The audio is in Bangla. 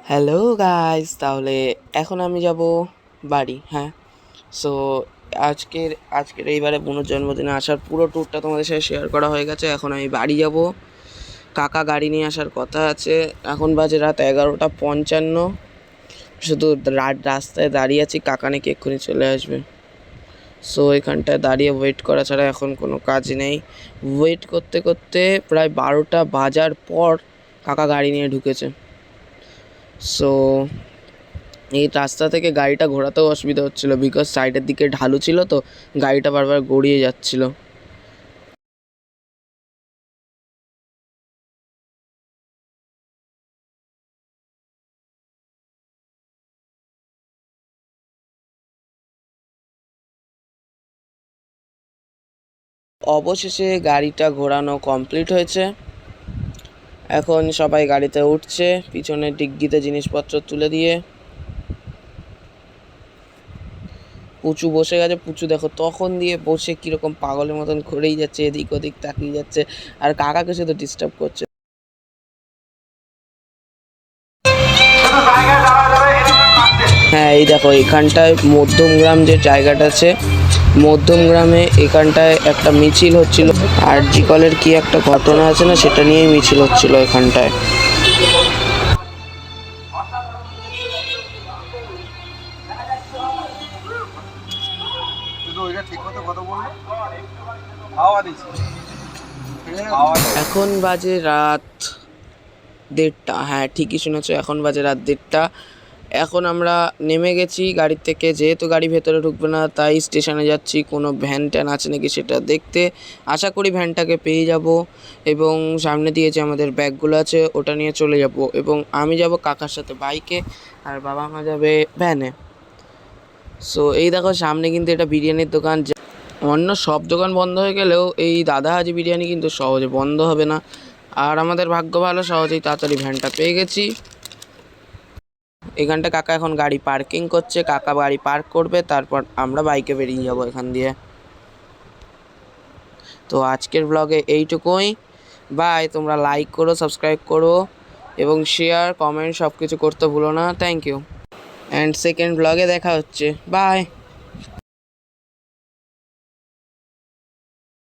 হ্যালো গাইস, তাহলে এখন আমি যাব বাড়ি। হ্যাঁ, সো আজকের আজকের এইবারে বোনের জন্মদিনে আসার পুরো ট্যুরটা তোমাদের সাথে শেয়ার করা হয়ে গেছে। এখন আমি বাড়ি যাব, কাকা গাড়ি নিয়ে আসার কথা আছে। এখন বাজে রাত 11:55। শুধু রাস্তায় দাঁড়িয়ে আছি, কাকা নাকি এক্ষুনি চলে আসবে। সো এখানটায় দাঁড়িয়ে ওয়েট করা ছাড়া এখন কোনো কাজ নেই। ওয়েট করতে করতে প্রায় 12টা বাজার পর কাকা গাড়ি নিয়ে ঢুকেছে। সো এই রাস্তা থেকে গাড়িটা ঘোরাতেও অসুবিধা হচ্ছিলো, বিকজ সাইডের দিকে ঢালু ছিল, তো গাড়িটা বারবার গড়িয়ে যাচ্ছিল। অবশেষে গাড়িটা ঘোরানো কমপ্লিট হয়েছে। এখন সবাই গাড়িতে উঠছে, পিছনের ডিগ্গিতে জিনিসপত্র তুলে দিয়ে। পুচু বসে গেছে। পুচু দেখো তখন দিয়ে বসে কীরকম পাগলের মতন ঘুরেই যাচ্ছে, এদিক ওদিক তাকিয়ে যাচ্ছে, আর কাকাকে শুধু ডিস্টার্ব করছে। হ্যাঁ, এই দেখো এখানটায় মধ্যমগ্রাম যে জায়গাটা আছে, মধ্যমগ্রামে এখানটায় একটা মিছিল হচ্ছিল। আর জিকলের কি একটা ঘটনা আছে না, সেটা নিয়েই মিছিল হচ্ছিল এখানটায়। এখন বাজে রাত 1:30। হ্যাঁ, ঠিকই শুনেছো, এখন বাজে রাত 1:30। এখন আমরা নেমে গেছি গাড়ির থেকে, যেহেতু গাড়ি ভেতরে ঢুকবে না তাই স্টেশনে যাচ্ছি কোনো ভ্যান ট্যান আছে নাকি সেটা দেখতে। আশা করি ভ্যানটাকে পেয়ে যাব, এবং সামনে দিয়ে যে আমাদের ব্যাগগুলো আছে ওটা নিয়ে চলে যাব, এবং আমি যাব কাকার সাথে বাইকে, আর বাবা মা যাবে ভ্যানে। সো এই দেখো সামনে কিন্তু এটা বিরিয়ানির দোকান। অন্য সব দোকান বন্ধ হয়ে গেলেও এই দাদা হাজি বিরিয়ানি কিন্তু সহজে বন্ধ হবে না। আর আমাদের ভাগ্য ভালো, সহজেই তাড়াতাড়ি ভ্যানটা পেয়ে গেছি। এখানটা কাকা এখন গাড়ি পার্কিং করছে, কাকা গাড়ি পার্ক করবে, তারপর আমরা বাইকে বেরিয়ে যাব এখান দিয়ে। তো আজকের ব্লগে এইটুকুই। বাই। তোমরা লাইক করো, সাবস্ক্রাইব করো, এবং শেয়ার কমেন্ট সব কিছু করতে ভুলো না। থ্যাংক ইউ, অ্যান্ড সেকেন্ড ব্লগে দেখা হচ্ছে। বাই।